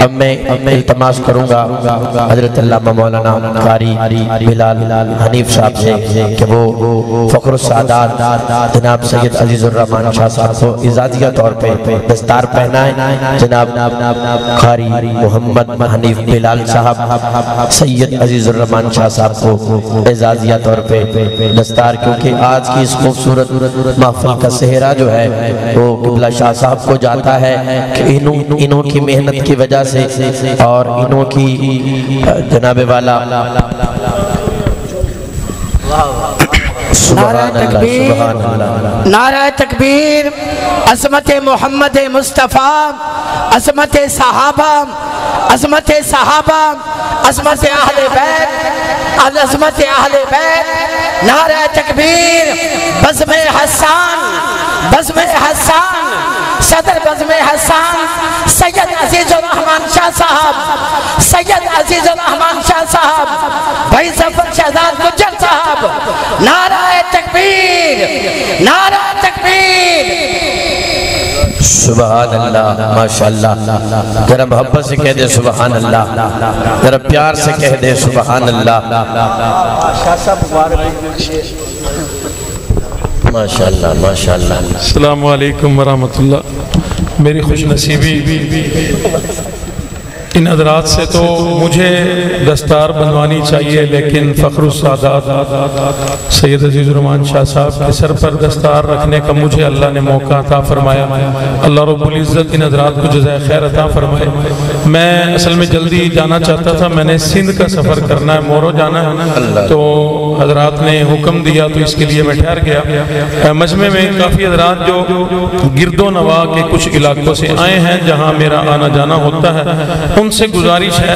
اب میں التماس کروں گا حضرت علامہ مولانا قاری بلال حنیف صاحب سے کہ وہ فخر السعادات جناب سید عزیز الرحمن شاہ صاحب کو اعزازیہ طور پہ دستار پہنائیں. جناب قاری محمد حنیف بلال صاحب سید عزیز الرحمن شاہ صاحب کو اعزازیہ طور پہ دستار، کیونکہ آج کی اس خوبصورت محفل کا سہرا جو ہے وہ قبلہ شاہ صاحب کو جاتا ہے کہ انہوں کی محنت کی وجہ سے اور انہوں کی جناب والا نعرہ تکبیر، عظمت محمد مصطفیٰ، عظمت صحابہ، عظمت صحابہ، عظمت اہل بیت، عظمت اہل بیت. نعرہ تکبیر، بزم حسان، بزم حسان، صدر بزم حسان سید عزیز الرحمن شاہ صاحب، سید عزیز الرحمن شاہ صاحب، بھائی ظفر شہزاد گجر صاحب. نعرہ تکبیر، نعرہ تکبیر. سبحان اللہ، ماشاءاللہ. ذرا محبت سے کہہ دے سبحان اللہ، ذرا پیار سے کہہ دے سبحان اللہ. ماشاءاللہ ماشاءاللہ. السلام علیکم ورحمۃ اللہ. میری خوش نصیبی ان حضرات سے تو مجھے دستار بنوانی چاہیے، لیکن فخر السعادات سید عزیز الرحمن شاہ صاحب کے سر پر دستار رکھنے کا مجھے اللہ نے موقع عطا فرمایا. اللہ رب العزت ان حضرات کو جزائے خیر عطا فرمائے. میں اصل میں جلدی جانا چاہتا تھا، میں نے سندھ کا سفر کرنا ہے، مورو جانا ہے، تو حضرات نے حکم دیا تو اس کے لیے میں ٹھہر گیا. مجمع میں کافی حضرات جو گرد و نواح کے کچھ علاقوں سے آئے ہیں جہاں میرا آنا جانا ہوتا ہے، ان سے گزارش ہے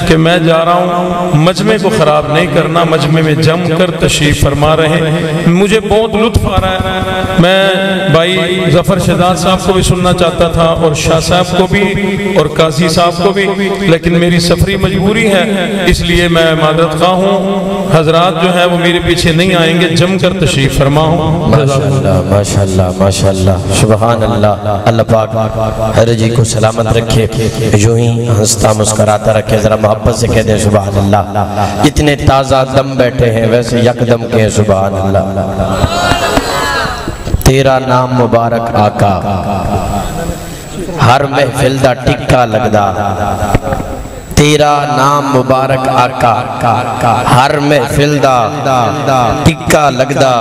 کہ میں جا رہا ہوں، مجمع کو خراب نہیں کرنا، مجمع میں جم کر تشریف فرما رہے ہیں. مجھے بہت لطف آ رہا ہے. میں بھائی ظفر شہزاد صاحب کو بھی سننا چاہتا تھا اور شاہ صاحب کو بھی اور قاضی صاحب کو بھی، لیکن میری سفری مجبوری ہے، اس لیے میں معذرت خواہ ہوں. حضرات جو ہے وہ میرے پیچھے نہیں آئیں گے، جم کر تشریف فرما ہوں. ماشاءاللہ ماشاءاللہ ماشاءاللہ. سبحان اللہ. اللہ پاک ہر جی کو سلامت رکھے، جو ہی ہنستا مسکراتا رکھے. ذرا محبت سے کہہ دیں سبحان اللہ. اتنے تازہ دم بیٹھے ہیں، ویسے یک دم کہیں سبحان اللہ. تیرا نام مبارک آقا، ہر محفل دا ٹکا لگدا. تیرا نام مبارک آقا، ہر محفل دا ٹکا لگدا.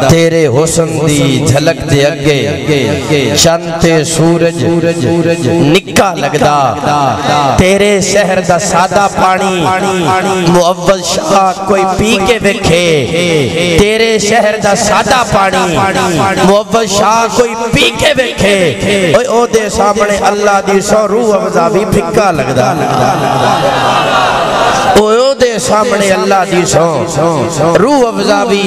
تیرے حسن دی جھلک دے اگے چند تے سورج نکا لگدا. تیرے شہر دا سادہ پانی معوض شاہ کوئی پی کے وکھے. تیرے شہر دا سادہ پانی معوض شاہ کوئی پی کے وکھے. او دے سامنے اللہ دی سو روح افزا بھی پھکا لگدا. اوہ دے سامنے اللہ دی سو روح افزا بھی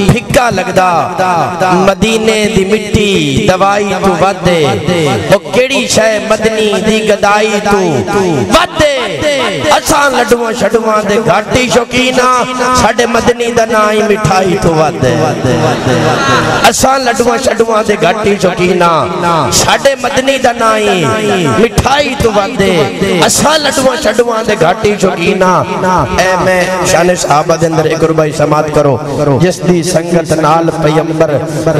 پھکا لگدا. مدینے دی مٹی دوائی تو ودے، وہ کیڑی شے مدنی دی گدائی تو ودے. اساں لڈوان شڈوان دے گھاٹی شوقینا، ساڑے مدنی دا نائی مٹھائی تو ودے. اساں لڈوان شڈوان دے گھاٹی شوقینا، ساڑے مدنی دا نائی مٹھائی تو ودے. اساں لڈوان شڈوان دے گھاٹی شوقینا. اے میں شان صحابہ دے اندر ایک ربائی سماعت کرو. جس دی سنگت نال پیمبر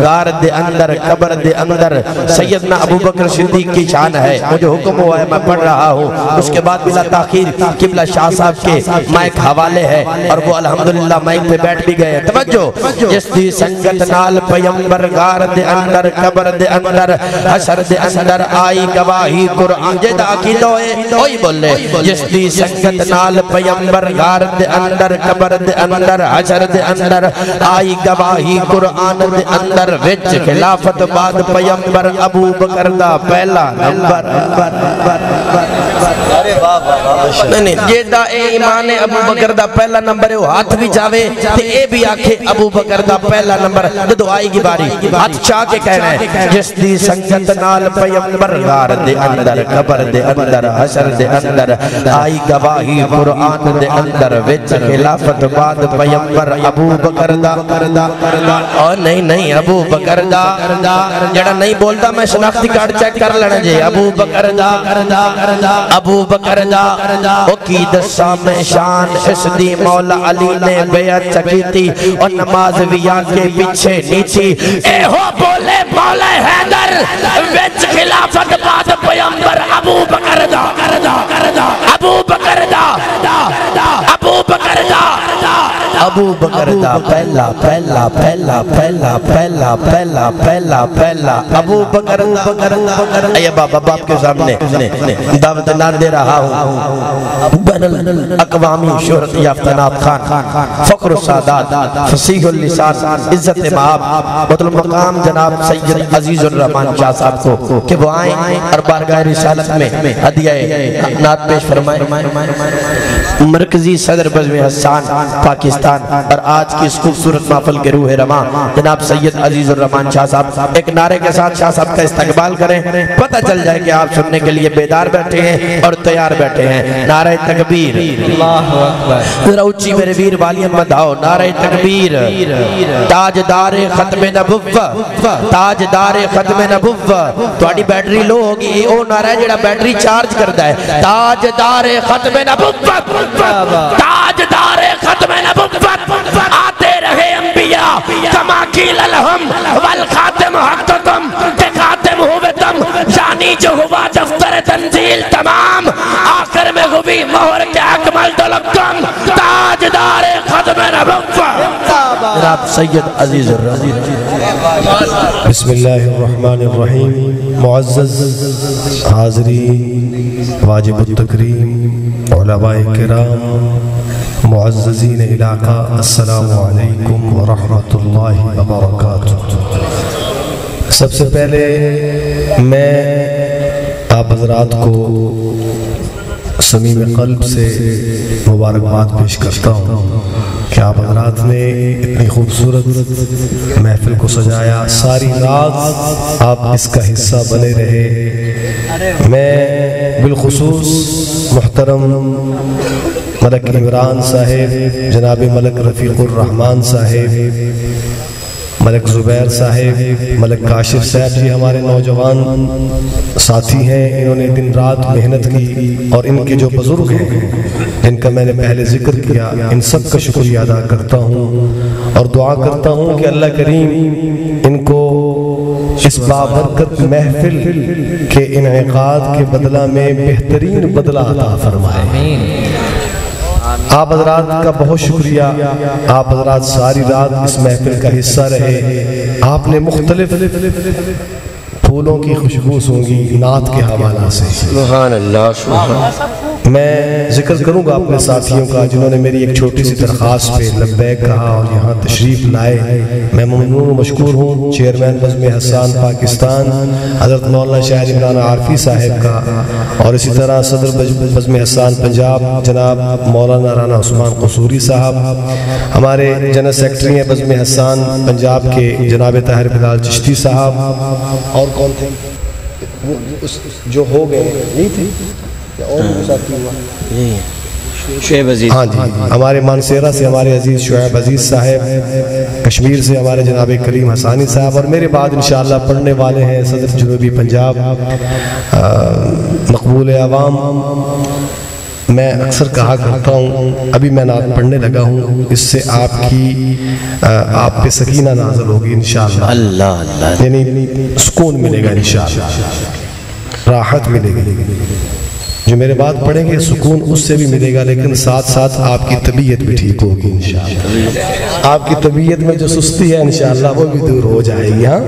غار دے اندر قبر دے اندر سیدنا ابو بکر صدیق کی شان ہے. مجھے حکم ہوا ہے میں پڑھ رہا ہوں، اس کے بعد بلا تاخیر قبلہ شاہ صاحب کے مائک حوالے ہے اور وہ الحمدللہ مائک پہ بیٹھ بھی گئے. توجہ. جس دی سنگت نال پیمبر غار دے اندر قبر دے اندر حشر دے اندر آئی گواہی قرآن. جے دا عقیدہ ہوئے اوہی بولے. جس دی سنگت نال پیمبر غار دے اندر قبر دے اندر حشر دے اندر آئی گواہی قرآن دے اندر. وچ خلافت بعد پیمبر ابو بکر دا پہلا نمبر. نہیں جیدہ اے ایمان ابو بکر دا پہلا نمبر ہے وہ ہاتھ بھی چاہے تے اے بھی آکھے ابو بکر دا پہلا نمبر جدو آئی گی باری ہاتھ چاہ کے کہنا ہے جس دی سنگت نال پیمبر غار دے اندر قبر دے اندر حشر دے اندر آئی گواہی قرآن دے اندر وچ خلافت بعد پیمبر ابو بکر دا اور نہیں ابو بکر دا جڑا نہیں بولتا میں شناختی کارڈ چیک کر لینا جے ابو بکر دا او کی دسا میں شان اس دی مولا علی نے بیعت چکی تھی اور نماز ویان کے پیچھے نیچی اے ہو بولے مولا حیدر وچ خلافت بعد پیمبر ابو بکر دا ابو بکر اے بابا باپ کے سامنے دعوت نہ دے رہا ہوں بین الاقوامی شہرت یافتہ ناب خان فخر السادات فصیح اللسان عزت مآب مطلب مقام جناب سید عزیز الرحمن شاہ صاحب کو کہ وہ آئیں اور بارگاہ رسالت میں ہدیہ نعت پیش فرمائیں مرکزی صدر بزم حسان پاکستان اور آج کی اس خوبصورت محفل کے روح رواں جناب سید عزیز الرحمن شاہ صاحب ایک نعرے کے ساتھ شاہ صاحب کا استقبال کریں پتہ چل جائے کہ آپ سننے کے لیے بیدار بیٹھے ہیں اور تیار بیٹھے ہیں نعرہ تکبیر ذرا اچھی میرے ویر والی مت آؤ نعرہ تکبیر تاجدار ختم نبوت تھوڑی بیٹری لو ہوگی او نعرہ جڑا بیٹری چارج کرتا ہے تاجدار ختم نبوت آتے رہے انبیاء کما قیل لہم والخاتم حق تم کہ خاتم ہوئے تم یعنی جو ہوا دفتر تنزیل تمام آخر میں ہوئی مہر کے اکمل دلکم تاجدار ختم نبوت جناب سید عزیز بسم اللہ الرحمن الرحیم معزز حاضرین واجب التکریم علماء کرام معززین علاقہ السلام علیکم ورحمۃ اللہ وبرکاتہ سب سے پہلے میں آپ حضرات کو صمیم قلب سے مبارکباد پیش کرتا ہوں کہ آپ حضرات نے اتنی خوبصورت محفل کو سجایا ساری رات آپ اس کا حصہ بنے رہے میں بالخصوص محترم ملک عمران صاحب جناب ملک رفیق الرحمن صاحب ملک زبیر صاحب ملک کاشف صاحب جی ہمارے نوجوان ساتھی ہیں انہوں نے دن رات محنت کی اور ان کے جو بزرگ ہیں جن کا میں نے پہلے ذکر کیا ان سب کا شکریہ ادا کرتا ہوں اور دعا کرتا ہوں کہ اللہ کریم ان کو اس بابرکت محفل کے انعقاد کے بدلہ میں بہترین بدلہ عطا فرمائے آپ حضرات کا بہت شکریہ آپ حضرات ساری رات اس محفل کا حصہ رہے آپ نے مختلف پھولوں کی خوشبو سونگی نعت کے حوالہ سے سبحان اللہ سبحان اللہ میں ذکر کروں گا اپنے ساتھیوں کا جنہوں نے میری ایک چھوٹی سی درخواست پہ لبیک کہا اور یہاں تشریف لائے میں ممنون و مشکور ہوں چیئرمین بزم حسان پاکستان حضرت مولانا شاہد عمران عارفی صاحب کا اور اسی طرح صدر بزم حسان پنجاب جناب مولانا رانا عثمان قصوری صاحب ہمارے جنرل سیکرٹری ہیں بزم حسان پنجاب کے جناب طاہر بلال چشتی صاحب اور کون تھے جو ہو گئے نہیں تھے اور ساتھی ہوا شعیب عزیز ہاں جی ہمارے مانسیرہ سے ہمارے عزیز شعیب عزیز صاحب کشمیر سے ہمارے جناب کریم حسانی صاحب اور میرے بعد انشاءاللہ پڑھنے والے ہیں صدر جنوبی پنجاب مقبول عوام میں اکثر کہا کرتا ہوں ابھی میں نعت پڑھنے لگا ہوں اس سے آپ پہ سکینہ نازل ہوگی انشاءاللہ اللہ اللہ یعنی سکون ملے گا انشاءاللہ راحت ملے گی جو میرے بات پڑھیں گے سکون اس سے بھی ملے گا لیکن ساتھ ساتھ آپ کی طبیعت بھی ٹھیک ہوگی انشاءاللہ آپ کی طبیعت میں جو سستی ہے انشاءاللہ وہ بھی دور ہو جائے گی ہاں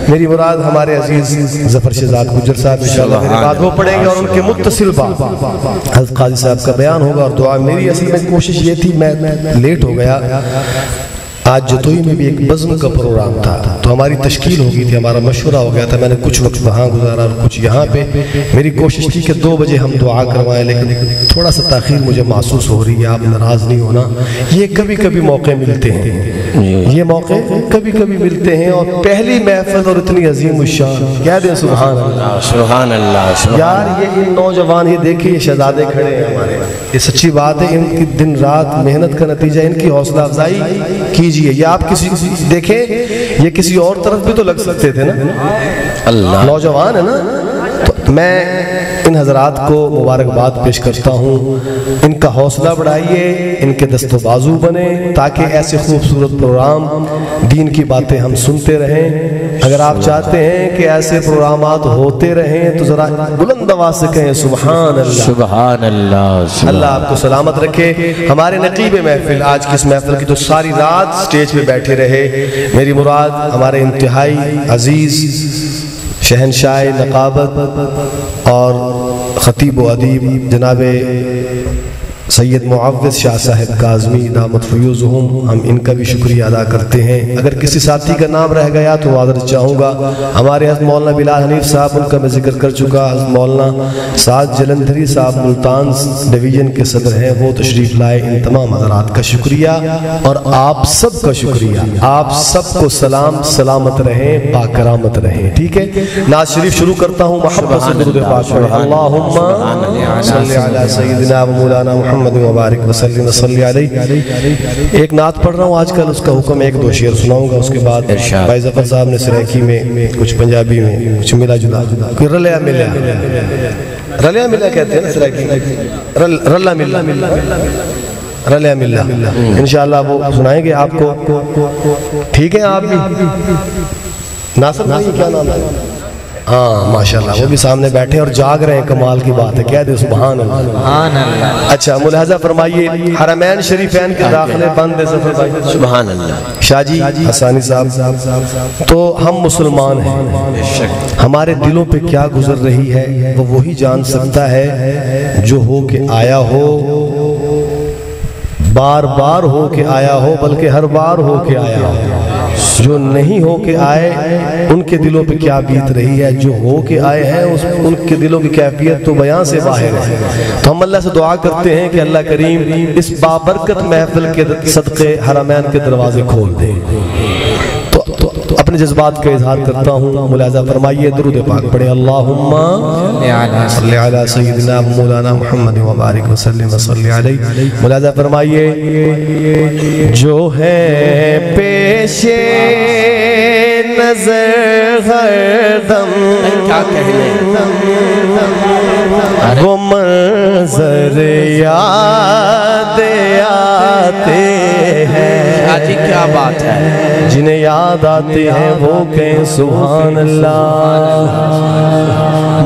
میری مراد ہمارے عزیز ظفر شہزاد گجر صاحب انشاءاللہ میرے بعد وہ پڑھیں گے اور ان کے متصل بات حضرت قاضی صاحب کا بیان ہوگا اور دعا میری اصل میں کوشش یہ تھی میں لیٹ ہو گیا آج جتوئی میں بھی ایک بزم کا پروگرام تھا تو ہماری تشکیل ہو گئی تھی, ہمارا مشورہ ہو گیا تھا, میں نے کچھ وقت وہاں گزارا اور کچھ یہاں پہ. میری کوشش تھی کہ 2 بجے ہم دعا کروائیں, لیکن تھوڑا سا تاخیر مجھے محسوس ہو رہی ہے, آپ ناراض نہیں ہونا. یہ کبھی کبھی موقع ملتے ہیں, یہ موقع کبھی کبھی ملتے ہیں. اور پہلی محفل اور اتنی عظیم الشان, کہہ دیں سبحان اللہ, سبحان اللہ. یار یہ نوجوان, یہ دیکھیں یہ شہزادے کھڑے ہیں ہمارے, یہ سچی بات ہے. ان کی دن رات محنت کا نتیجہ, ان کی حوصلہ افزائی کیجئے. یہ آپ کسی دیکھیں, یہ کسی اور طرف بھی تو لگ سکتے تھے نا, اللہ نوجوان ہے نا. تو میں ان حضرات کو مبارکباد پیش کرتا ہوں, ان کا حوصلہ بڑھائیے, ان کے دست و بازو بنے, تاکہ ایسے خوبصورت پروگرام, دین کی باتیں ہم سنتے رہیں. اگر آپ چاہتے ہیں کہ ایسے پروگرامات ہوتے رہیں تو ذرا بلند آواز سے کہیں سبحان اللہ, سبحان اللہ. اللہ آپ کو سلامت رکھے. ہمارے نقیب محفل, آج کی اس محفل کی تو ساری رات سٹیج پہ بیٹھے رہے, میری مراد ہمارے انتہائی عزیز شہنشاہ نقابت اور خطیب و ادیب جناب سید معوض شاہ صاحب کاظمی دامت فیوزہم, ہم ان کا بھی شکریہ ادا کرتے ہیں. اگر کسی ساتھی کا نام رہ گیا تو معذرت چاہوں گا. ہمارے حضرت مولانا بلال حنیف صاحب, ان کا میں ذکر کر چکا. حضرت مولانا سعد جلندھری صاحب ملتان ڈویژن کے صدر ہیں, وہ تشریف لائے. ان تمام حضرات کا شکریہ اور آپ سب کا شکریہ. آپ سب کو سلام, سلامت رہیں, باکرامت رہیں. ٹھیک ہے, نعت شریف شروع کرتا ہوں. محبت سے درود پاک پڑھیں. اللہم صلی علی سیدنا و مولانا محمد مبارک وسلم وصلی علیہ. ایک نعت پڑھ رہا ہوں آج کل, اس کا حکم 1-2 شعر سناؤں گا. اس کے بعد بھائی ظفر صاحب نے سریکی میں کچھ پنجابی میں کچھ ملا جلا, کوئی رلیا ملا, رلیا ملا کہتے ہیں نا سریکی, رلا ملا, رلیا ملا. انشاءاللہ وہ سنائیں گے آپ کو. ٹھیک ہے, آپ بھی ناصر بھائی کیا نام ہے؟ ہاں ماشاءاللہ, وہ بھی سامنے بیٹھے اور جاگ رہے ہیں, کمال کی بات ہے. کہہ دے سبحان اللہ. اچھا ملاحظہ فرمائیے, حرمین شریفین کے داخلے بند ہے سفر بھائی. سبحان اللہ. شاہ جی حسانی صاحب, تو ہم مسلمان ہیں, ہمارے دلوں پہ کیا گزر رہی ہے وہ وہی جان سکتا ہے جو ہو کے آیا ہو, بار بار ہو کے آیا ہو, بلکہ ہر بار ہو کے آیا ہو. جو نہیں ہو کے آئے ان کے دلوں پہ کیا بیت رہی ہے, جو ہو کے آئے ہیں ان کے دلوں کی کیفیت تو بیان سے باہر ہے. تو ہم اللہ سے دعا کرتے ہیں کہ اللہ کریم اس بابرکت محفل کے صدقے حرمین کے دروازے کھول دے. تو اپنے جذبات کا اظہار کرتا ہوں, ملاحظہ فرمائیے, درود پاک پڑھیں. اللہم صلی علی سیدنا مولانا محمد وبارک وسلم وصلی علیہ. ملاحظہ فرمائیے, جو ہے پیش نظر ہر دم, کیا کہنے, وہ منظر یاد آتے ہیں. آجی کیا بات ہے, جنہیں یاد آتے ہیں وہ کہیں سبحان اللہ.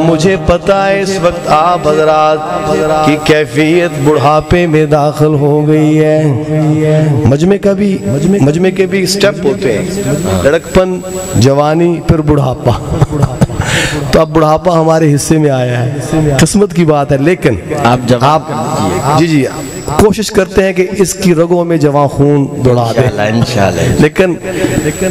مجھے پتہ ہے اس وقت آپ حضرات کی کیفیت بڑھاپے میں داخل ہو گئی ہے. مجمع کے بھی سٹیپ ہوتے ہیں, لڑکپن, جوانی, پھر بڑھاپا. تو اب بڑھاپا ہمارے حصے میں آیا ہے, قسمت کی بات ہے. لیکن آپ جی کوشش کرتے ہیں کہ اس کی رگوں میں جواں خون دوڑا دیں انشاءاللہ. لیکن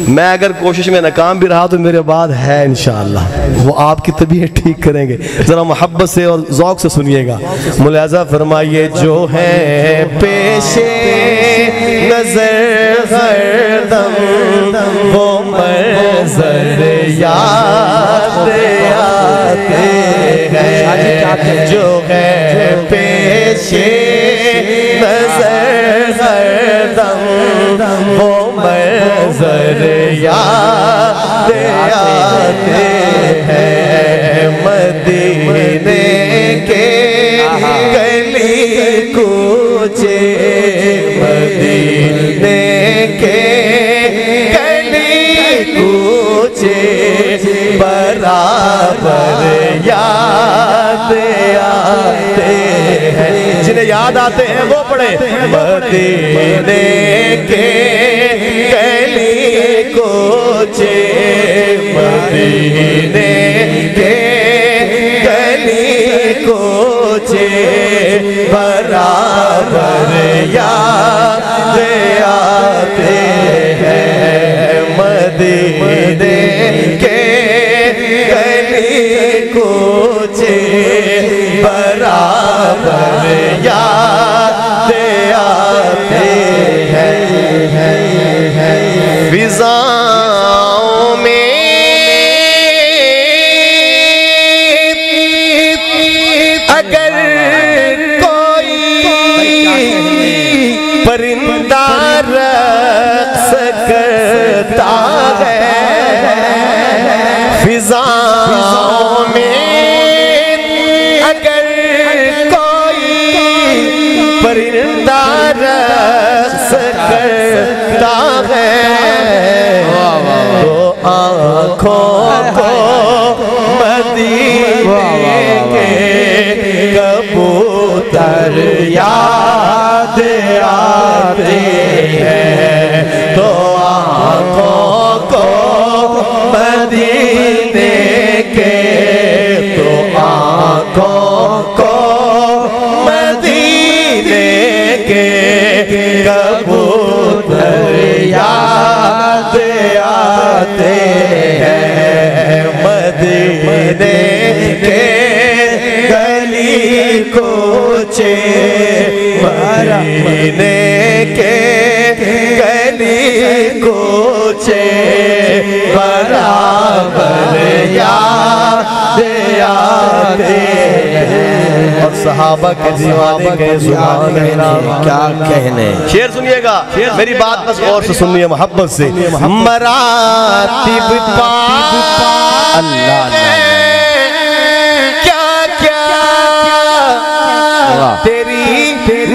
میں اگر کوشش میں ناکام بھی رہا تو میرے بعد ہے انشاءاللہ, وہ آپ کی طبیعت ٹھیک کریں گے. ذرا محبت سے اور ذوق سے سنیے گا. ملاحظہ فرمائیے, جو ہے پیش نظر ہر دم وہ منظر یاد آتے ہیں, جو ہے پیش نظر ہر دم وہ منظر یاد آتے ہیں. مدینے کے گلی کوچے, مدینے کے گلی کوچے برابر یاد آتے ہیں. جنہیں یاد آتے ہیں وہ پڑھیں. مدینے کے گلی کوچے, مدینے کے گلی کوچے برابر یاد آتے مدینے کے گلی کوچے برابر یاد آتے ہیں فضاؤں میں اگر کوئی پرندہ رقص کرتا ہے فضاؤں میں اگر کوئی پرندہ رقص کرتا ہے تو آنکھوں کو مدینے کے کبوتر یاد آتے ہیں تو آنکھوں کو مدینے کے تو آنکھوں کو مدینے کے کبوتر یاد آتے ہیں مدینے کے گلی کوچے مدینے کے گلی کوچے برابر یاد آتے ہیں اور صحابہ کے دیوانے کے سبحان اللہ کیا کہنے شعر سنیے گا میری بات بس غور سے سنیے محبت سے مراتب پا اللہ کیا کیا تیری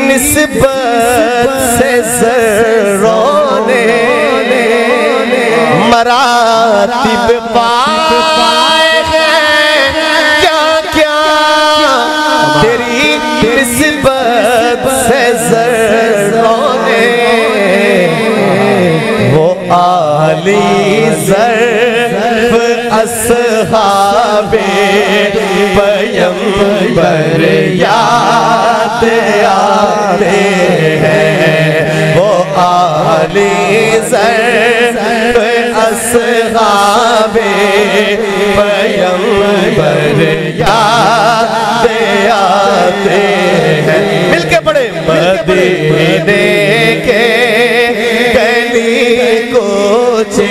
نسبت سے ذروں نے مراتب پائے ہیں کیا کیا تیری نسبت سے ذروں نے وہ عالی ظرف اصحاب پیمبر یاد آتے ہیں وہ عالی ظرف اصحاب پیمبر یاد آتے ہیں مل کے پڑھے مدینے کے گلی کوچے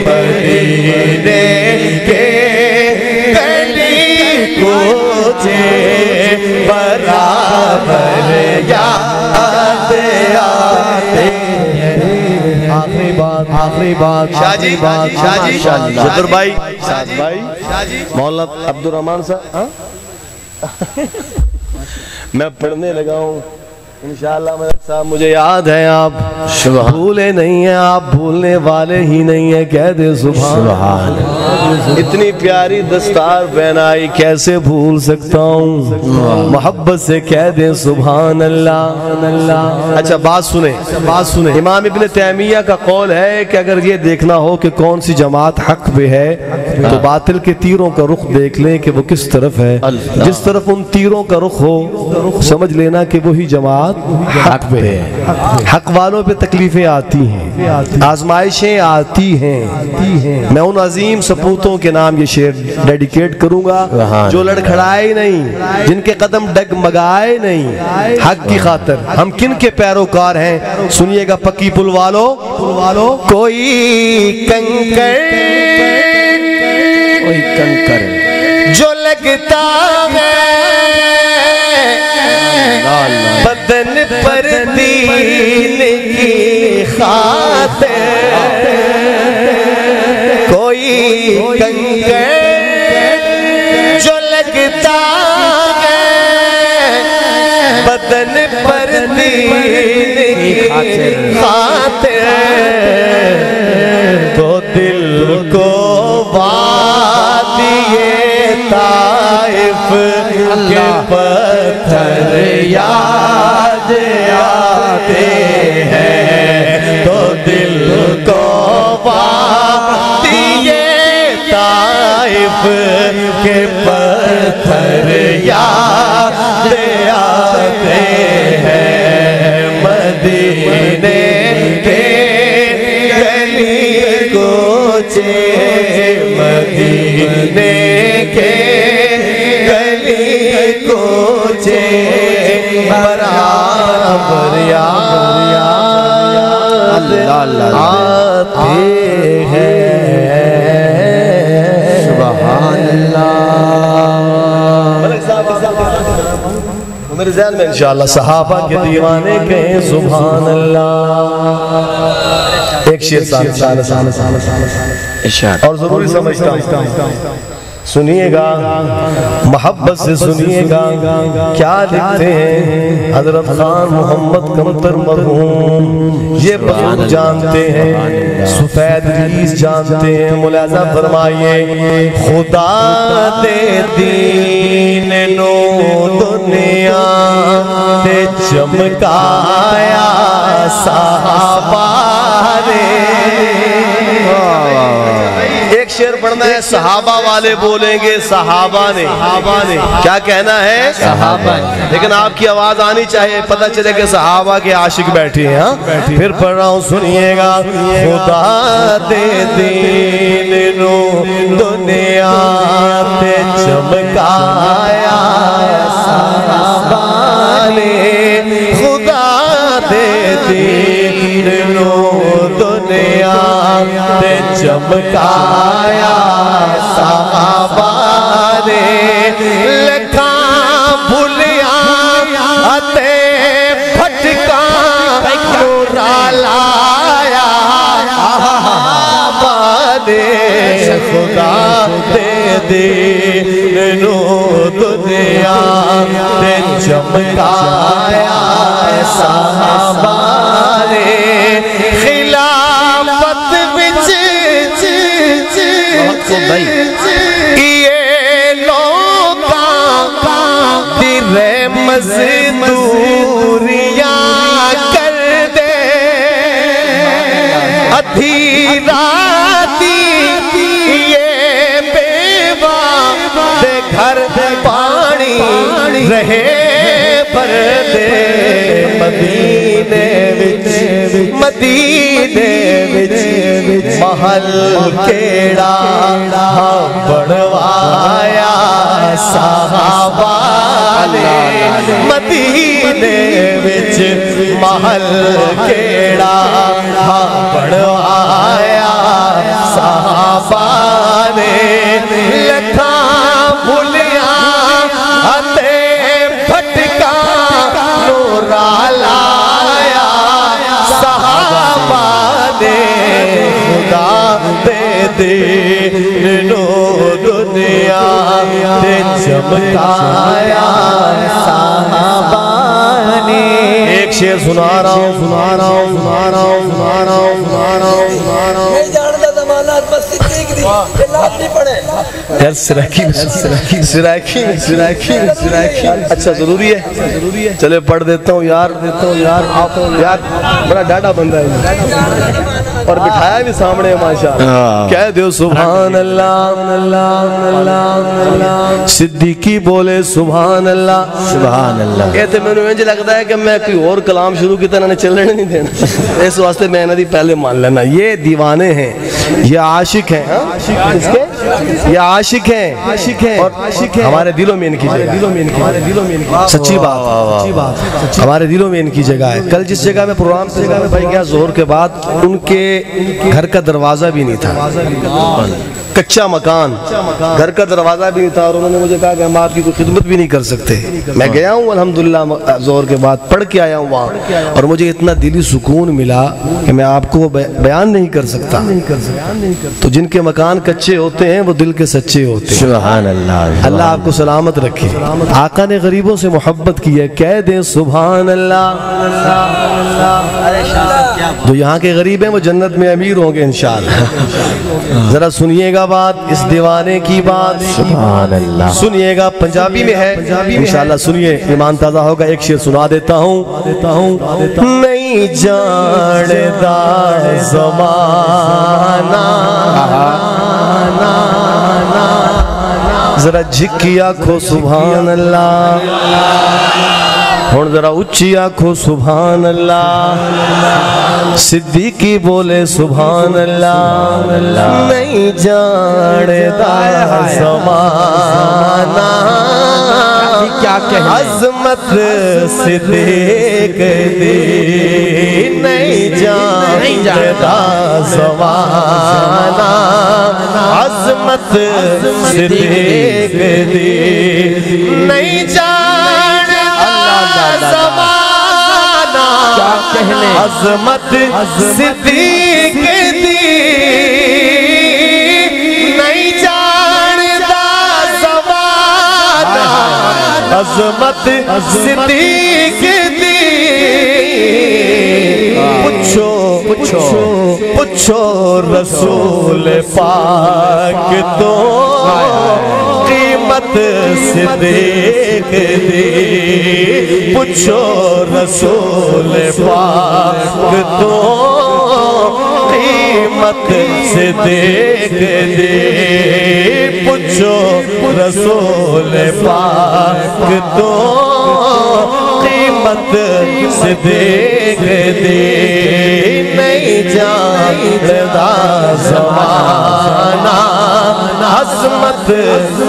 مدینے کے گلی کوچے برابر یاد آتے ہیں آخری بات شاہ جی زدر بھائی مولانا عبدالرحمان صاحب میں پڑھنے لگا ہوں انشاءاللہ ملک صاحب مجھے یاد ہے آپ بھولے نہیں ہیں آپ بھولنے والے ہی نہیں ہیں کہہ دے سبحان اتنی پیاری دستار پہنائی کیسے بھول سکتا ہوں محبت سے کہہ دے سبحان اللہ اچھا بات سنیں امام ابن تیمیہ کا قول ہے کہ اگر یہ دیکھنا ہو کہ کون سی جماعت حق پہ ہے تو باطل کے تیروں کا رخ دیکھ لیں کہ وہ کس طرف ہے جس طرف ان تیروں کا رخ ہو سمجھ لینا کہ وہی جماعت حق پہ ہے حق والوں پہ تکلیفیں آتی ہیں آزمائشیں آتی ہیں میں ان عظیم سپوتوں کے نام یہ شعر ڈیڈیکیٹ کروں گا جو لڑکھڑائے نہیں جن کے قدم ڈگمگائے نہیں حق کی خاطر ہم کن کے پیروکار ہیں سنیے گا پکی پل والو کوئی کنکر جو لگتا ہے بدن پر دین کی خاطر کوئی کنکر جو لگتا ہے بدن پر دین کی خاطر تو دل کو وادی طائف کے پتھر یاد آتے ہیں تو دل کو وادی طائف کے پتھر یاد آتے ہیں مدینے کے گلی کو کوچے برابر یاد آتے ہیں سبحان اللہ میرے ذہن میں انشاءاللہ صحابہ کے دیوانے کہیں سبحان اللہ ایک شعر اور ضروری سمجھتا ہوں سنیے گا محبت سے سنیے گا کیا لکھتے ہیں حضرت خان محمد کمتر مرحوم یہ بزرگ جانتے ہیں سفید ریس جانتے ہیں ملاحظہ فرمائیے خدا دے دین نو دنیا تے چمکایا صحابہ نے ایک شعر پڑھنا ہے صحابہ والے بولیں گے صحابہ نے کیا کہنا ہے صحابہ لیکن آپ کی آواز آنی چاہیے پتہ چلے کہ صحابہ کے عاشق بیٹھے ہیں پھر پڑھ رہا ہوں سنیے گا خدا دے دین نو دنیا تے چمکایا صحابہ نے خدا دے دین نو دنیا تے چمکایا صحابہ نے لکھاں بھولیاں اتے پھٹکاں نورا لایا صحابہ نے خدا دے دین نو دنیا تے چمکایا صحابہ نے خلافت بچ یہ لوکاں تیرے مزدوریاں کر دے ادھی راتی یہ بیوہ دے گھر پانی رہے پر دے مدینے وچ محل کیڑا بڑھوایا صحابہ نے مدینے وچ محل کیڑا بڑھوایا صحابہ نے لکھاں بھولیاں اتے پھٹکاں نورا لایا صحابہ نے خدا دے دین نو دنیا تے چمکایا صحابہ نے ایک شعر سنا رہا ہوں نہیں جانتا زمانات بس صدیق دی کہ لات نہیں پڑے یار سراکی اچھا ضروری ہے چلے پڑھ دیتا ہوں یار بڑا ڈاڈا بندہ ہے اور بٹھایا بھی سامنے ماشاءاللہ کہہ دیو سبحان اللہ صدیقی بولے سبحان اللہ کہتے میں نے لگتا ہے کہ میں کوئی اور کلام شروع کی طرح چلنے نہیں دینا اس واسطے میں نے پہلے مان لینا یہ دیوانے ہیں یہ عاشق ہیں یہ عاشق ہیں اور ہمارے دلوں میں ان کی جگہ سچی بات ہمارے دلوں میں ان کی جگہ ہے کل جس جگہ میں پروگرام سے بھائی گیا ظہر کے بعد ان کے گھر کا دروازہ بھی نہیں تھا کچا مکان گھر کا دروازہ بھی نہیں تھا اور انہوں نے مجھے کہا کہ ہم آپ کی کوئی خدمت بھی نہیں کر سکتے میں گیا ہوں الحمدللہ ظہر کے بعد پڑھ کے آیا ہوں وہاں اور مجھے اتنا دلی سکون ملا کہ میں آپ کو بیان نہیں کر سکتا تو جن کے مکان کچے ہوتے ہیں وہ دل کے سچے ہوتے ہیں سبحان اللہ اللہ آپ کو سلامت رکھے آقا نے غریبوں سے محبت کی ہے کہہ دیں سبحان اللہ جو یہاں کے غریب ہیں وہ جنت میں امیر ہوں گے انشاءاللہ ذرا سنیے گا بات اس دیوانے کی بات سبحان اللہ سنیے گا پنجابی میں ہے انشاءاللہ سنیے ایمان تازہ ہوگا ایک شعر سنا دیتا ہوں نہیں جانتا زمانہ ذرا جھکی آنکھو سبحان اللہ ہون ذرا اچھی آنکھو سبحان اللہ صدیقی بولے سبحان اللہ نہیں جانتا زمانہ کیا کہنے عظمت سے دیکھ دے نہیں جانتا زمانہ عظمت سے دیکھ دے نہیں جانتا زمانہ کیا کہنے عظمت سے دیکھ دے نہیں جانتا زمانہ عظمت سے دیکھ دے پوچھو رسول پاک تو قیمت سے دیکھ دے پوچھو رسول پاک تو قیمت سے دیکھ دے پوچھو رسول پاک تو قیمت سے دیکھ دے نہیں جانتا زمانہ عظمت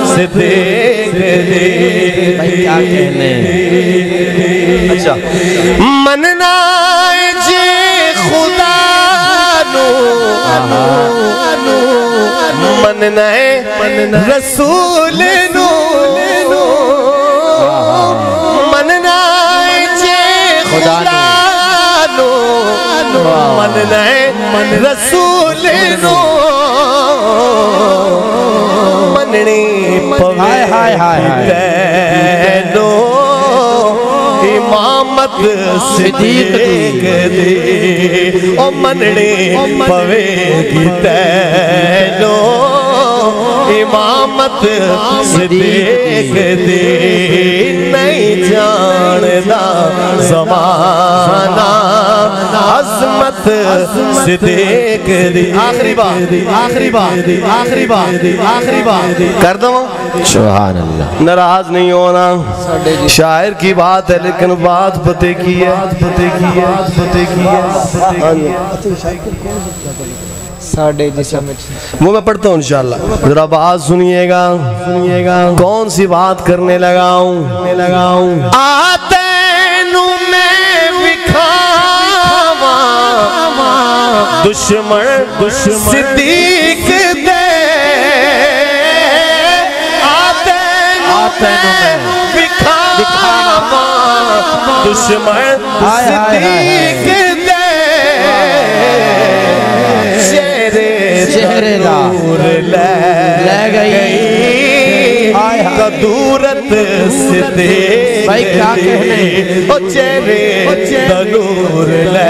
سے دیکھ دے کیا کہنے اچھا مننا جے خدا نو مننا رسول نو مننا جے خدا نو مننا رسول نو مننی پوے امامت صدیق دے او مننی پوے گی تینو امامت صدیق دے نہیں جاندا زمانہ عظمت صدیق دے آخری بات کر دوں سبحان اللہ ناراض نہیں ہونا شاعر کی بات ہے لیکن بات پتے کی ہے وہ میں پڑھتا ہوں انشاءاللہ ذرا بات سنیے گا کون سی بات کرنے لگاؤں آتینوں میں بکھاواں دشمن صدیق دے آتینوں میں بکھاواں دشمن صدیق دے چہرے نور لے گئی قدورت سے دیکھ بھائی کیا کہنے چہرے نور لے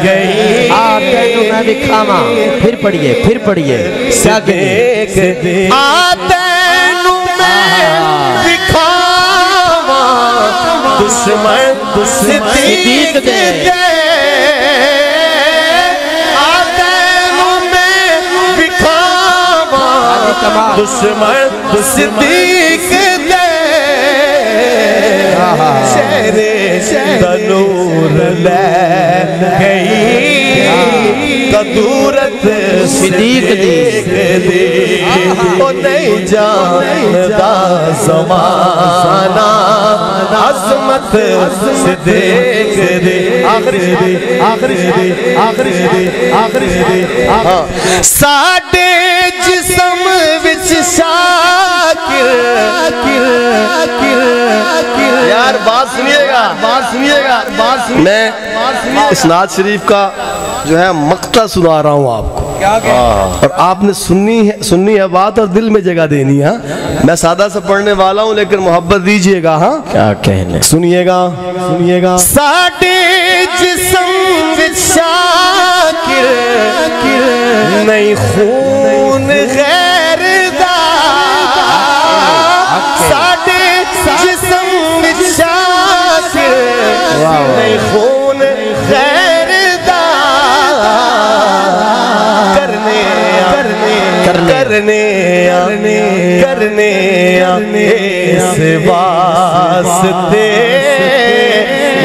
گئی آتینوں میں بکھاواں پھر پڑھیے کیا کہنے آتینوں میں بکھاواں دشمن صدیق دے دشمن صدیق دے چہرے نور لے گئی قدورت صدیق دے وہ نہیں جانتا زمانہ عظمت صدیق دے آخری ساڈے جسم وچ شاکر یار بات سنیے گا میں اسناد شریف کا جو ہے مقطع سنا رہا ہوں آپ کو اور آپ نے سننی ہے بات اور دل میں جگہ دینی ہے میں سادہ سے پڑھنے والا ہوں لیکن محبت دیجئے گا ہاں کیا کہنے سنیے گا ساڈے جسم وچ شاکر نہیں خون غیر دا ساڈے جسم وچ شاکر نہیں خون غیر دا کرنے اس واسطے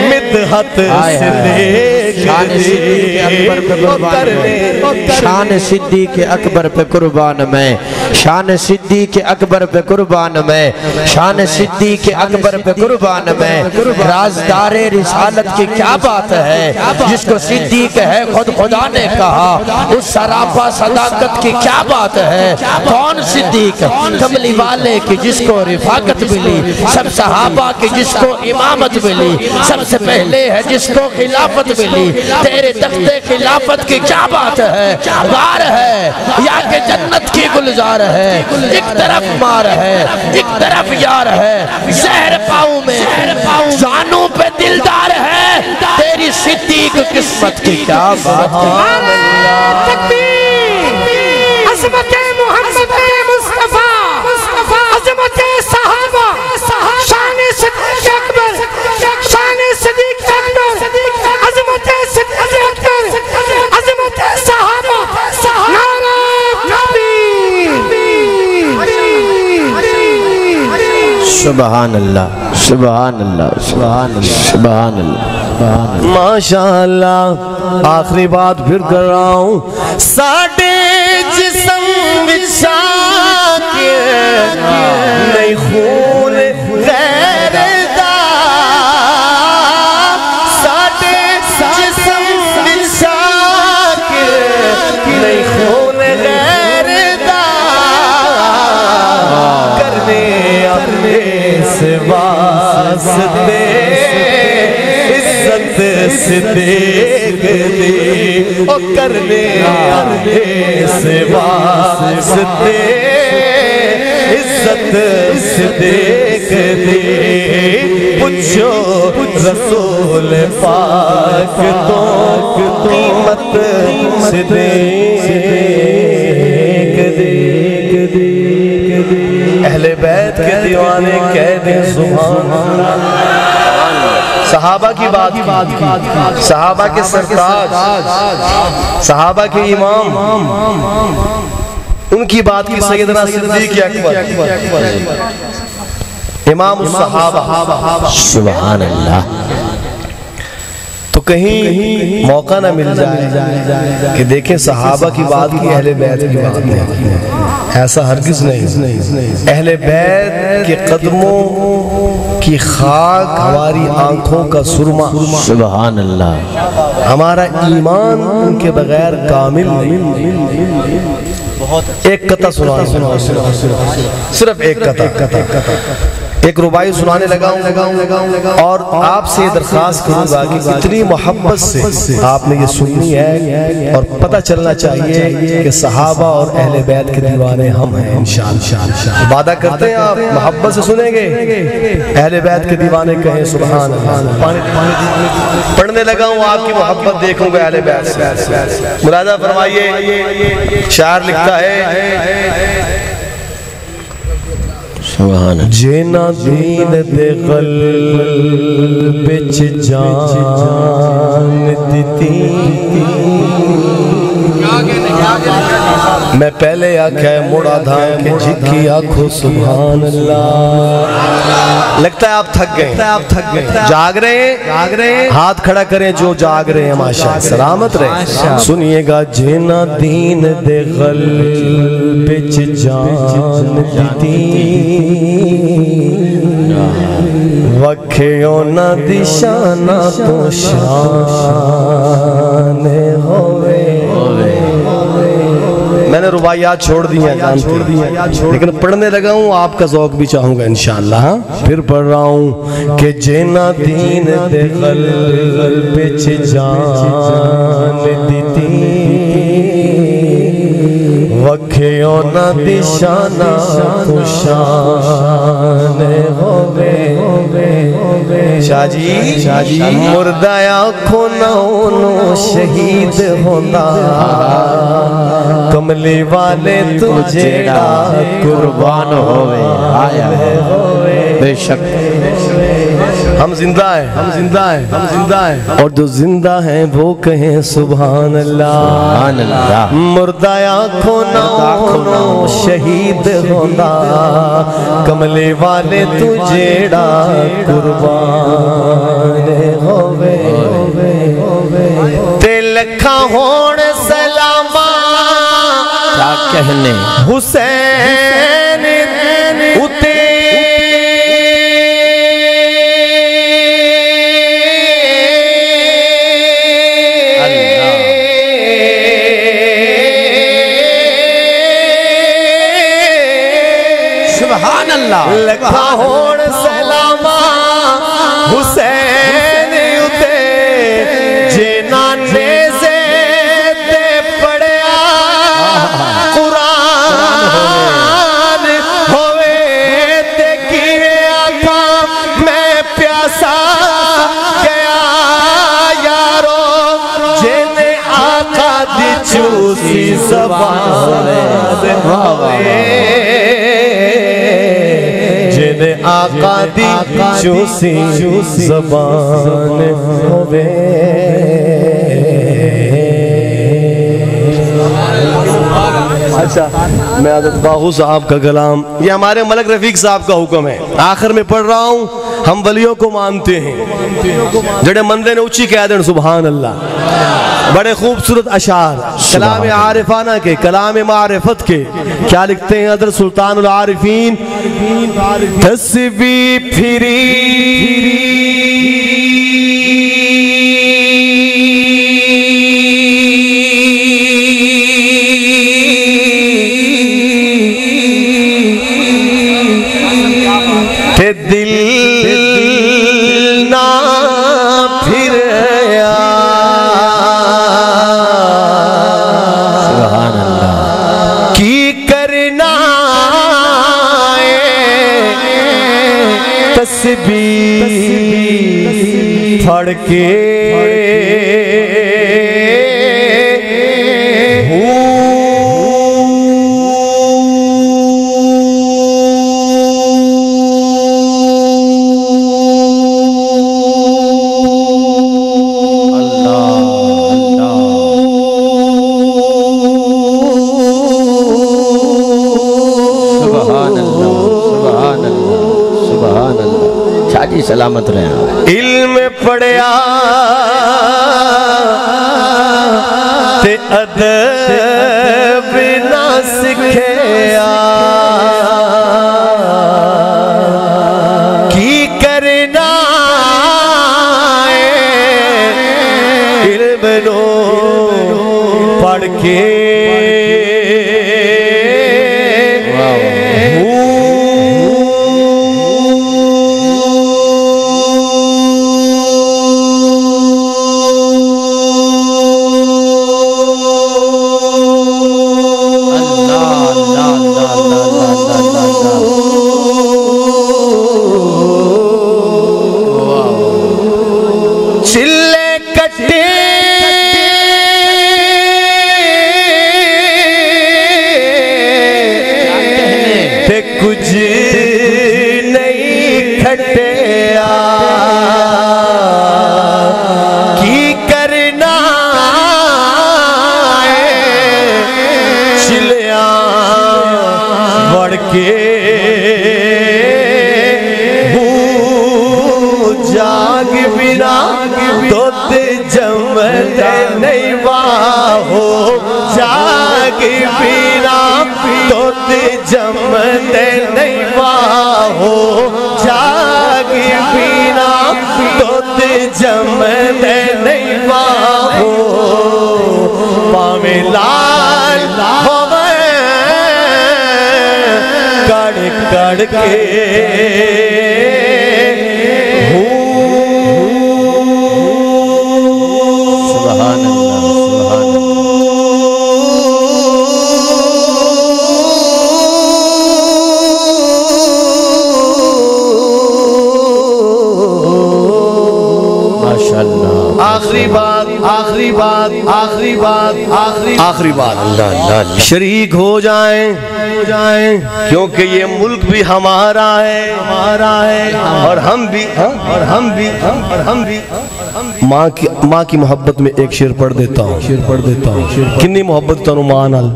مدحت سے دیکھ شان صدیق اکبر پہ قربان میں، شان صدیق اکبر پہ قربان میں، شان صدیق اکبر پہ قربان میں، شان صدیق اکبر پہ قربان میں۔ رازدار رسالت کی کیا بات ہے، جس کو صدیق ہے خود خدا نے کہا، اس سراپا صداقت کی کیا بات ہے۔ کون صدیق؟ کملی والے کی جس کو رفاقت ملی، سب صحابہ کی جس کو امامت ملی، سب سے پہلے ہے جس کو خلافت ملی۔ تیرے تخت خلافت کی کیا بات ہے، غار ہے یا کہ جنت کی گلزار ہے، ایک طرف مار ہے ایک طرف یار ہے، زہر پاؤں میں زانوں پہ دلدار ہے، تیری صدیق قسمت کی کیا بات ہے۔ عظمت محمد مصطفیٰ، عظمت صحابہ، شان صدیق اکبر، شان صدیق اکبر، عظمت صدیق اکبر، عظمت صحابہ، نعرہ تکبیر۔ سبحان اللہ سبحان اللہ سبحان اللہ سبحان اللہ۔ ماشاءاللہ آخری بات پھر کر رہا ہوں، ساڑھے جسم بچھا کے نہیں خون غیر دا، ساڑھے جسم بچھا کے نہیں خون غیر دا، کرنے اپنے سے واسطے عزت صدیق دی، او کرنے اپنے سے واسطے عزت صدیق دی، پوچھو رسول پاک تو قیمت صدیق دی۔ اہل بیت کے دیوانے کہہ دیں سبحان اللہ۔ صحابہ کی بات کی، صحابہ کے سرتاج، صحابہ کے امام، ان کی بات کی سیدنا صدیق اکبر امام الصحابہ، سبحان اللہ۔ تو کہیں موقع نہ مل جائے کہ دیکھیں صحابہ کی بات کی اہل بیت کی بات نہیں، ایسا ہرگز نہیں۔ اہل بیت کے قدموں کی خاک ہماری آنکھوں کا سرما، سبحان اللہ۔ ہمارا ایمان ان کے بغیر کامل نہیں۔ ایک قطع سنانا، صرف ایک قطع، ایک ربائی سنانے لگا ہوں اور آپ سے درخواست کروں گا کہ اتنی محبت سے آپ نے یہ سننی ہے اور پتہ چلنا چاہیے کہ صحابہ اور اہل بیت کے دیوانے ہم ہیں انشاءاللہ۔ وعدہ کرتے ہیں آپ محبت سے سنیں گے، اہل بیت کے دیوانے کہیں سبحان اللہ۔ پڑھنے لگا ہوں آپ کی محبت دیکھوں گا اہل بیت سے۔ ملاحظہ فرمائیے، شاعر لکھتا ہے، جینا دین دے قلب وچ جان دتی، میں پہلے آکھے مڑا دھا کے جھکی آکھو سبحان اللہ۔ لگتا ہے آپ تھک گئے، جاگ رہے ہیں، ہاتھ کھڑا کریں جو جاگ رہے ہیں، ماشاءاللہ سلامت رہے۔ سنیے گا، جینا دین دے قلب وچ جان دتی، وکھیوں نہ دشانہ تو شان ہوئے۔ میں نے رباعیات چھوڑ دی ہیں لیکن پڑھنے لگا ہوں، آپ کا ذوق بھی چاہوں گا انشاءاللہ۔ پھر پڑھ رہا ہوں کہ جینا دین دے قلب وچ جان دتی، وکھیوں نہ دشانہ تو شان ہوئے۔ شاہ جی مردہ آنکھوں نہ انہوں شہید ہونا، کملی والے تو جیڑا قربان ہوئے۔ آیا بے شک ہم زندہ ہیں، اور جو زندہ ہیں وہ کہیں سبحان اللہ۔ مردہ آنکھوں نہ انہوں شہید ہونا، کملی والے تو جیڑا قربان ہوئے۔ کہنے حسین اتے سبحان اللہ لکھا ہوڑ سلامہ حسین اتے جینا نیزے تے پڑیا قرآن ہوئے تے کیے آقا میں پیاسا گیا یارو جینے آقا دی چوسی زبان ہوئے جنہیں آقا دی چوسی زبان ہوئے اچھا میں حضرت باہو صاحب کا کلام یہ ہمارے ملک رفیق صاحب کا حکم ہے آخر میں پڑھ رہا ہوں ہم ولیوں کو مانتے ہیں جڑے مندے نے اچھی کہہ دیں سبحان اللہ بڑے خوبصورت اشعار کلام عارفانہ کے کلام معرفت کے کیا لکھتے ہیں حضرت سلطان العارفین تسبیح پھری تے دل نہ پھریا سبحان اللہ کی کرنا تسبیح پڑھ کے سلامت رہے علم پڑھیا تے ادب نہ سکھیا کی کرنا علم نو پڑھ کے آخری بات شریک ہو جائیں کیونکہ یہ ملک بھی ہمارا ہے اور ہم بھی ماں کی محبت میں ایک شعر پڑھ دیتا ہوں کنی محبت تنو مانل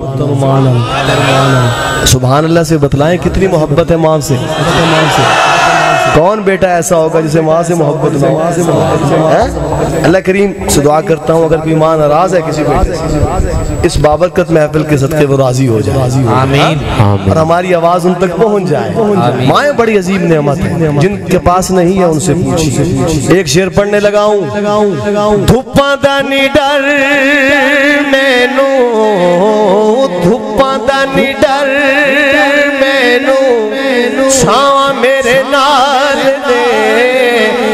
سبحان اللہ سے بتلائیں کتنی محبت ہے ماں سے کون بیٹا ایسا ہوگا جسے ماں سے محبت میں؟ اللہ کریم سے دعا کرتا ہوں اگر کوئی ماں ناراض ہے کسی بیٹے سے، اس بابرکت محفل کے صدقے وہ راضی ہو جائے، آمین، اور ہماری آواز ان تک پہنچ جائے۔ مائیں بڑی عظیم نعمت ہیں، جن کے پاس نہیں ہے ان سے پوچھیے۔ ایک شعر پڑھنے لگاؤں، دھپاں دا نہیں ڈر مینوں، دھپاں دا نہیں ڈر مینوں، چھاواں میرے نال دے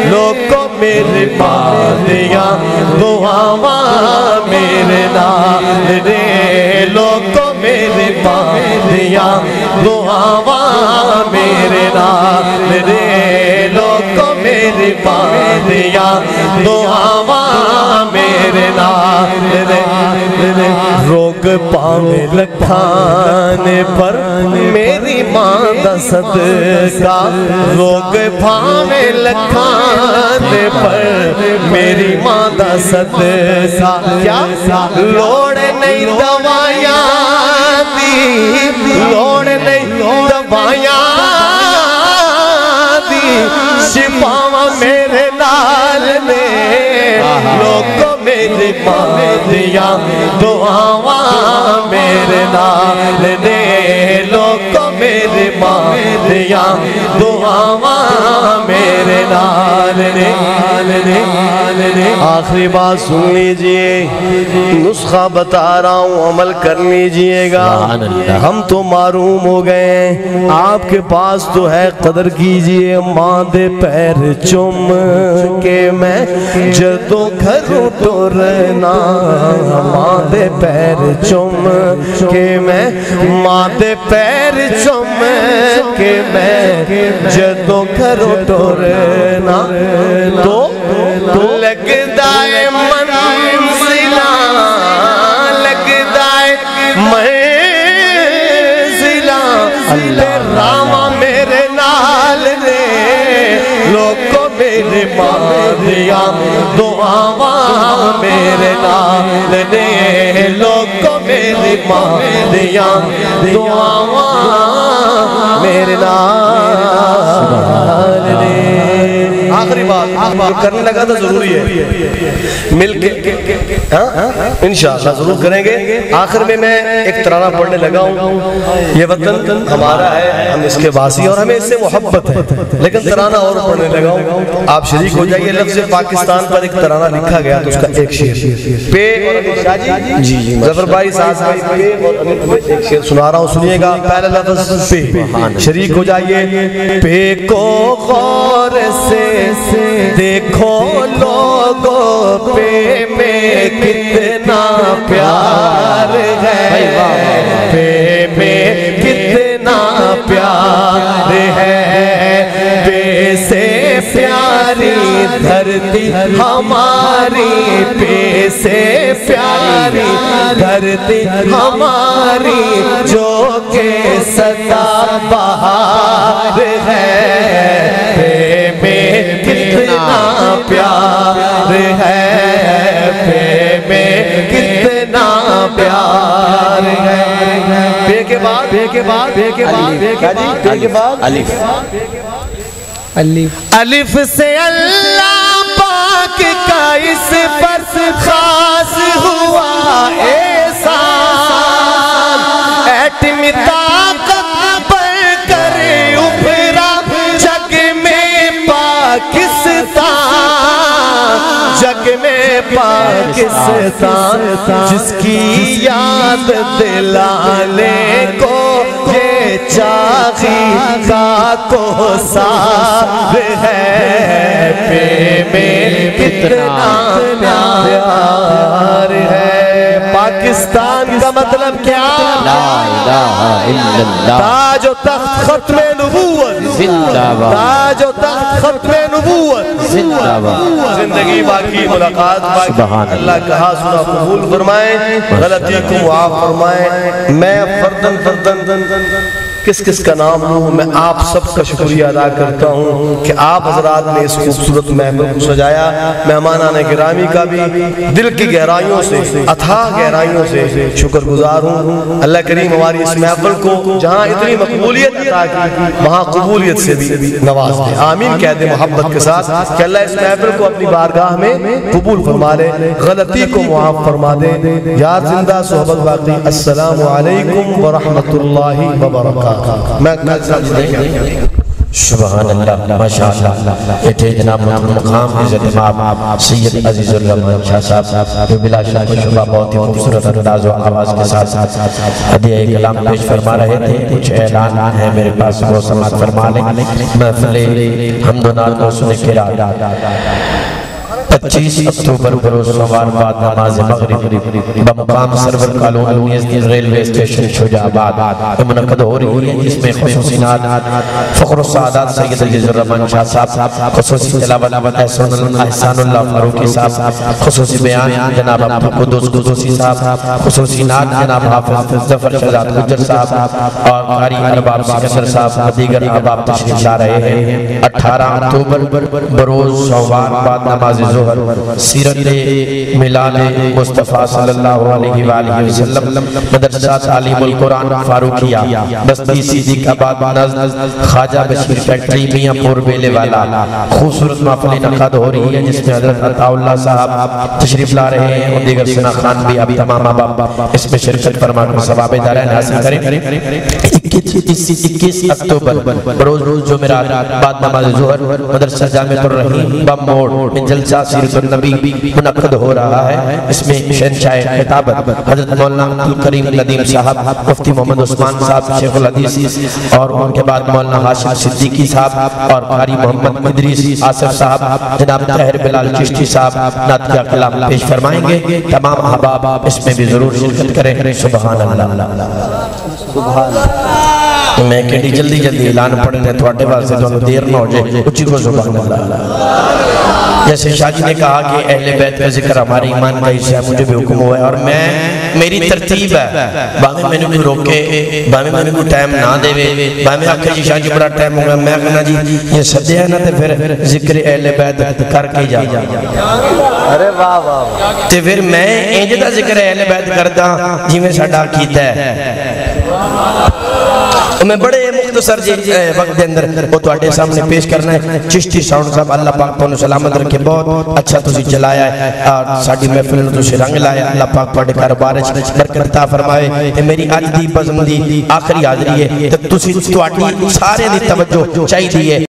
لوگوں میرے ماں دیاں دعاواں میرے نال دے لوگوں میرے ماں دیاں دعاواں میرے نال دے لوگوں میرے ماں دیاں دعاواں میرے نال دے۔ روگ پاویں لکھانے پر میری ماں دا صدقہ، روگ پاویں لکھانے پر میری ماں دا صدقہ، کیا لوڑ نہیں دوائیاں دی، لوڑ نہیں دوائیاں دی، شفاواں میرے نال نے لوگوں میری ماں دیاں دعاواں میرے نال نے لوگوں میری ماں دیاں دعاواں میرے نال نے۔ آخری بات سن لیجئے، نسخہ بتا رہا ہوں عمل کر لیجئے گا۔ ہم تو معروم ہو گئے، آپ کے پاس تو ہے، قدر کیجئے۔ ماں دے پیر چوم کے میں جدوں گھروں ٹرنا، ماں دے پیر چوم کے میں، ماں دے پیر چوم کے میں جدوں گھروں ٹرنا، تو لگدا ہے منزلاں، لگدا ہے منزلاں، راواں میرے نال نے لوگوں میرے ماں دیاں دعاواں میرے نال نے لوگوں میرے ماں دیاں دعاواں میرے نال نے۔ آخری بات کرنے لگا تو ضروری ہے، مل کے انشاءاللہ ضرور کریں گے۔ آخر میں ایک ترانہ پڑھنے لگا ہوں، یہ وطن ہمارا ہے، ہم اس کے واسی اور ہمیں اس سے محبت ہے، لیکن ترانہ اور پڑھنے لگا ہوں، آپ شریک ہو جائیے۔ لفظ پاکستان پر ایک ترانہ لکھا گیا تو اس کا ایک شعر پے ظفر بھائی صاحب پے ایک شعر سنا رہا ہوں، سنیے گا۔ پہلا لفظ پے، شریک ہو جائیے۔ پے کو غور سے دیکھو لوگوں پہ میں کتنا پیار ہے، پہ میں کتنا پیار ہے، پہ سے پیاری دھرتی ہماری، پہ سے پیاری دھرتی ہماری، جو کہ سدا بہار ہے، پہ میں کتنا پیار ہے، پہ میں کتنا پیار ہے۔ پے کے بعد پے کے بعد پے کے بعد پے کے بعد پے کے بعد الف، الف سے اللہ پاک کا اس پر خاص ہوا احسان، ایٹمی طاقت بڑھ کر ابھرا جگ میں پاکستان، جگ میں پاکستان، جس کی یاد دلانے کو یہ چاہی کا کوثر ہے، پہ میں کتنا پیار ہے۔ پاکستان کا مطلب کیا؟ لا الہ الا اللہ، تاج و تخت ختم نبوت، زندہ باد، تاج و تخت ختم نبوت، زندہ باد، زندگی باقی، ملاقات باقی۔ سبحان اللہ کہا سنا قبول فرمائے، غلطی کو معاف فرمائے۔ میں فردن کس کس کا نام لوں؟ میں آپ سب کا شکریہ ادا کرتا ہوں کہ آپ حضرات نے اس خوبصورت محفل کو سجایا۔ مہمانان گرامی کا بھی دل کی گہرائیوں سے، اتھاہ گہرائیوں سے شکر گزار ہوں۔ اللہ کریم ہماری اس محفل کو جہاں اتنی مقبولیت عطا کی، وہاں قبولیت سے بھی نواز دے۔ آمین کہہ دے محبت کے ساتھ کہ اللہ اس محفل کو اپنی بارگاہ میں قبول فرما لے، غلطی کو معاف فرما دے۔ یار زندہ صحبت باقی، السلام علیکم ورحمۃ اللہ وبرکاتہ۔ میں سبحان اللہ، ماشاءاللہ۔ ایٹھے جناب مقام عزت مآب سید عزیز الرحمن شاہ صاحب جو بلا شک و شبہ بہت ہی خوبصورت انداز و آواز کے ساتھ ہدیہ کلام پیش فرما رہے تھے۔ کچھ اعلان ہے میرے پاس، وہ سماعت فرما لیں۔ محفل حمد و نعت و سن کے رات 25 اکتوبر بروز سوار بعد نماز مغرب بمقام سرور کالونی ریلوے اسٹیشن شجاع آباد منعقد ہو رہی ہے، جس میں خصوصی نعت فخر السعادات سید عزیز الرحمن شاہ صاحب، خصوصی تلاوت احسان اللہ فاروقی صاحب، خصوصی بیان جناب عبد القدوس قدوسی صاحب، خصوصی نعت جناب حافظ ظفر شہزاد گجر صاحب اور قاری ارباب سکندر صاحب، دیگر احباب تشریف لا رہے ہیں۔ 18 اکتوبر بروز سوار بعد نماز ظہر سیرت میلاد مصطفیٰ صلی اللہ علیہ وآلہ وسلم، مدرسہ تعلیم القرآن فاروقیہ بستی صدیق آباد نزد خواجہ بشیر فیکٹری میاں پور بیلے والا خوبصورت محفل انعقاد ہو رہی ہے، جس میں حضرت عطا اللہ صاحب تشریف لا رہے ہیں اور دیگر ثنا خان بھی اب تمام احباب اس میں شرکت فرما کر ثواب دارین حاصل کریں۔ 21 اکتوبر بروز جمعرات بعد نماز ظہر مدرسہ جامعۃ الرحیم بم موڑ میں جلسہ سیرت النبی منعقد ہو رہا ہے۔ اس میں شہنشاہ خطابت حضرت مولانا عبدالکریم ندیم صاحب، مفتی محمد عثمان صاحب شیخ الحدیث، اور ان کے بعد مولانا ہاشم صدیقی صاحب اور قاری محمد ادریس آصف صاحب، جناب طاہر بلال چشتی صاحب نعت کا کلام پیش فرمائیں گے۔ تمام احباب اس میں بھی ضرور شرکت کریں۔ سبحان اللہ۔ میں کہتی جلدی اعلان پڑھنے تھوڑے واسطے تو دیر نہ ہو جائے، اچھی کو سبحان اللہ۔ جیسے شاہ جی نے کہا کہ اہل بیت کا ذکر ہمارے ایمان کا حصہ ہے، مجھے بھی حکم ہوا ہے اور میری ترتیب ہے، باہمیں میں نے کوئی روکے، باہمیں میں نے کوئی ٹائم نہ دے، باہمیں آکھے جی شاہ جی بڑا ٹائم ہوگا، میں کہنا جی یہ سدے ہے نا تے پھر ذکر اہل بیت کر کے جا۔ ارے واہ واہ، تے پھر میں انجدہ ذکر اہل بیت کرتا جی میں ساڈا کیتا ہے۔ میں بڑے مختصر وقت دے اندر وہ تواڈے سامنے پیش کرنا ہے۔ چشتی ساؤنڈ صاحب اللہ پاک تانوں سلامت رکھے، بہت اچھا تسی چلایا ہے اور ساڈی محفل نوں تسی رنگ لایا۔ اللہ پاک تواڈے کاروبار وچ برکت عطا فرمائے۔ تے میری اج دی بزم دی آخری حاضری ہے تے تسی تواڈی سارے دی توجہ چاہیے۔